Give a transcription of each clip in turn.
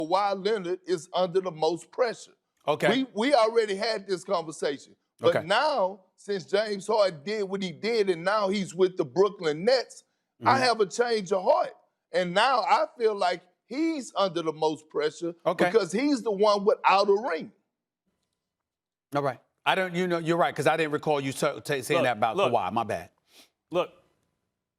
Kawhi Leonard is under the most pressure. Okay. We already had this conversation. But now, since James Harden did what he did and now he's with the Brooklyn Nets, I have a change of heart. And now I feel like he's under the most pressure because he's the one without a ring. All right. You're right, because I didn't recall you saying that about Kawhi. My bad. Look,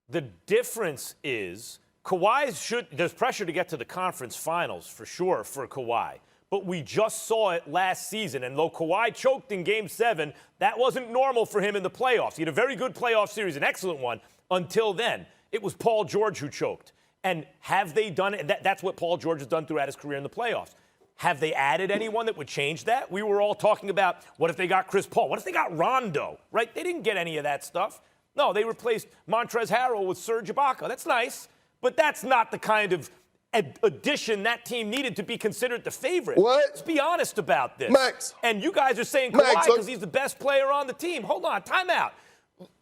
the difference is there's pressure to get to the conference finals for sure for Kawhi. But we just saw it last season. And though Kawhi choked in Game 7, that wasn't normal for him in the playoffs. He had a very good playoff series, an excellent one, until then. It was Paul George who choked. And have they done it? That's what Paul George has done throughout his career in the playoffs. Have they added anyone that would change that? We were all talking about, what if they got Chris Paul? What if they got Rondo, right? They didn't get any of that stuff. No, they replaced Montrezl Harrell with Serge Ibaka. That's nice, but that's not the kind of addition that team needed to be considered the favorite. What? Let's be honest about this. Max. And you guys are saying Kawhi because he's the best player on the team. Hold on, time out.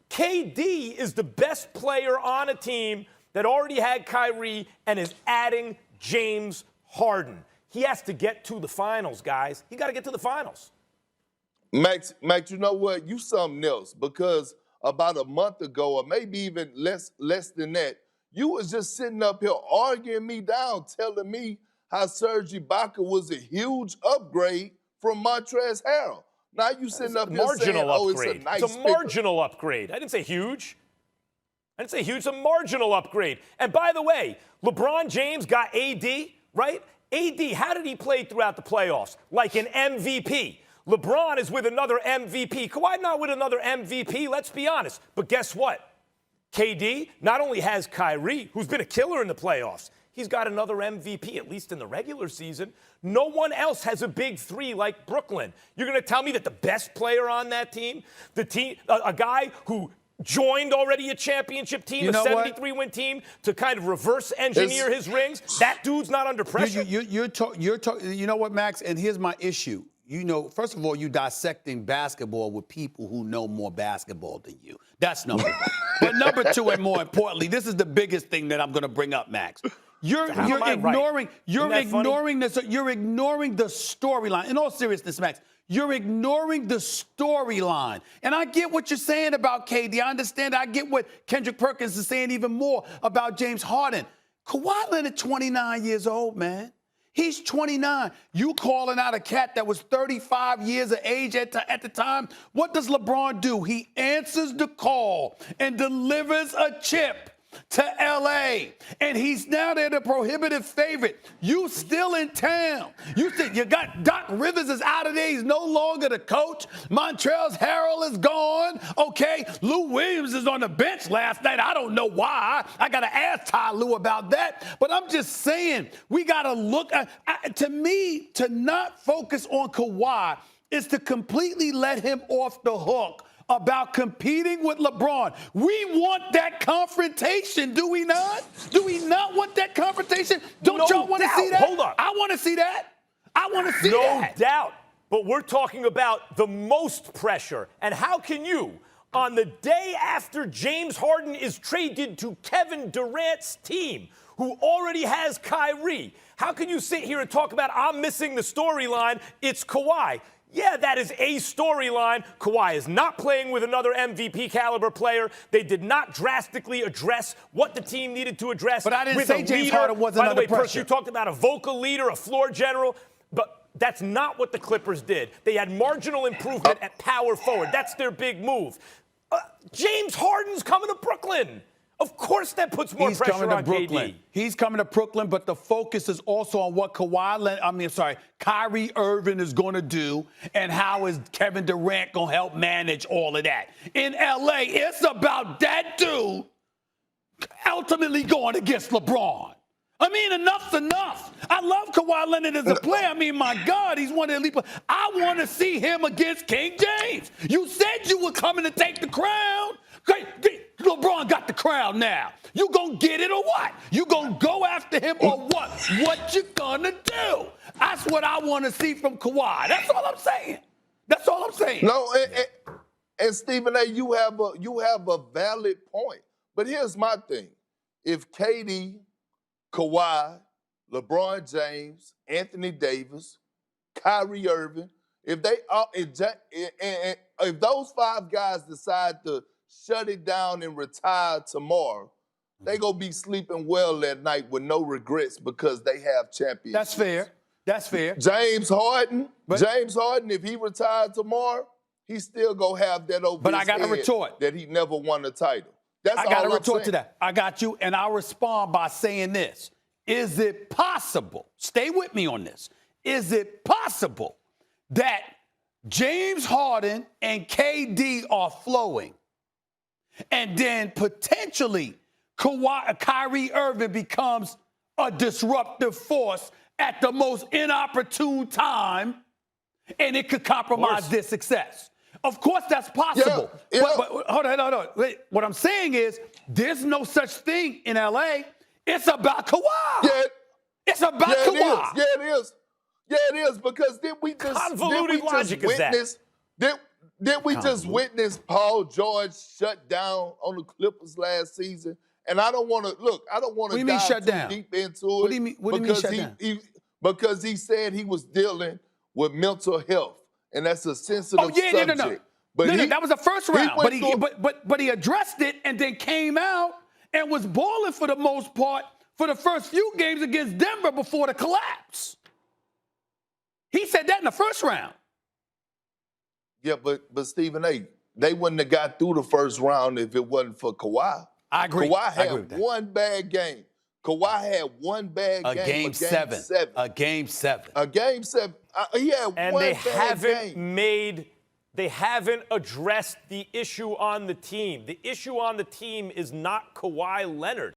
KD is the best player on a team that already had Kyrie and is adding James Harden. He has to get to the finals, guys. He got to get to the finals. Max, you know what? You something else, because about a month ago, or maybe even less than that, you was just sitting up here arguing me down, telling me how Serge Ibaka was a huge upgrade from Montrezl Harrell. Now you sitting up here saying, it's a nice It's a marginal upgrade. I didn't say huge. It's a marginal upgrade. And by the way, LeBron James got AD, right? AD, how did he play throughout the playoffs? Like an MVP. LeBron is with another MVP. Kawhi not with another MVP, let's be honest. But guess what? KD not only has Kyrie, who's been a killer in the playoffs, he's got another MVP, at least in the regular season. No one else has a big three like Brooklyn. You're going to tell me that the best player on that team, a guy who joined already a championship team, a 73-win team, to kind of reverse engineer his rings, that dude's not under pressure? You know what, Max? And here's my issue. First of all, you dissecting basketball with people who know more basketball than you. That's number one. But number two, and more importantly, this is the biggest thing that I'm going to bring up, Max. You're ignoring the storyline. In all seriousness, Max, you're ignoring the storyline. And I get what you're saying about KD. I understand. I get what Kendrick Perkins is saying even more about James Harden. Kawhi Leonard, 29 years old, man. He's 29. You calling out a cat that was 35 years of age at the time. What does LeBron do? He answers the call and delivers a chip to L.A. And he's now there, the prohibitive favorite. You still in town. You got Doc Rivers is out of there. He's no longer the coach. Montrezl Harrell is gone. Okay, Lou Williams is on the bench last night. I don't know why. I got to ask Ty Lue about that. But I'm just saying, we got to look. To me, to not focus on Kawhi is to completely let him off the hook about competing with LeBron. We want that confrontation, do we not? Do we not want that confrontation? Don't y'all want to see that? Hold on. I want to see that. I want to see that. No doubt. But we're talking about the most pressure. And how can you, on the day after James Harden is traded to Kevin Durant's team, who already has Kyrie, how can you sit here and talk about, I'm missing the storyline, it's Kawhi? Yeah, that is a storyline. Kawhi is not playing with another MVP caliber player. They did not drastically address what the team needed to address. But I didn't say James Harden wasn't under pressure. Perk, you talked about a vocal leader, a floor general, but that's not what the Clippers did. They had marginal improvement at power forward. That's their big move. James Harden's coming to Brooklyn. Of course that puts more pressure on KD. He's coming to Brooklyn, but the focus is also on what Kyrie Irving is going to do and how is Kevin Durant going to help manage all of that. In L.A., it's about that dude ultimately going against LeBron. I mean, enough's enough. I love Kawhi Leonard as a player. I mean, my God, he's one of the elite players. I want to see him against King James. You said you were coming to take the crown. Great. LeBron got the crown now. You gonna get it or what? You gonna go after him or what? What you gonna do? That's what I want to see from Kawhi. That's all I'm saying. No, and Stephen A., you have a valid point. But here's my thing: if KD, Kawhi, LeBron James, Anthony Davis, Kyrie Irving, if they if those 5 guys decide to shut it down and retire tomorrow, they gonna be sleeping well at night with no regrets because they have championships. That's fair. That's fair. James Harden, if he retired tomorrow, he still gonna have that over But his I got a head retort. that he never won a title. That's I got all a I'm retort to saying. that. I got you, and I'll respond by saying this. Is it possible, stay with me on this, is it possible that James Harden and KD are flowing, and then potentially Kyrie Irving becomes a disruptive force at the most inopportune time, and it could compromise their success? Of course, that's possible. Yeah. But hold on. Wait. What I'm saying is there's no such thing in LA. It's about Kawhi. Yeah. It's about Kawhi. It is. Yeah, it is. Because then we just Convoluted logic is that? Did we just witness Paul George shut down on the Clippers last season? And I don't want to What do you mean dive shut too down? deep into it. What do you mean shut down? Because he said he was dealing with mental health, and that's a sensitive subject. No. But That was the first round. But But he addressed it and then came out and was balling for the most part for the first few games against Denver before the collapse. He said that in the first round. Yeah, but Stephen A., they wouldn't have got through the first round if it wasn't for Kawhi. I agree. Kawhi I agree with had that. one bad game. Kawhi had one bad game. Game 7. A game 7. A game 7. He had And one they bad game. they haven't addressed the issue on the team. The issue on the team is not Kawhi Leonard.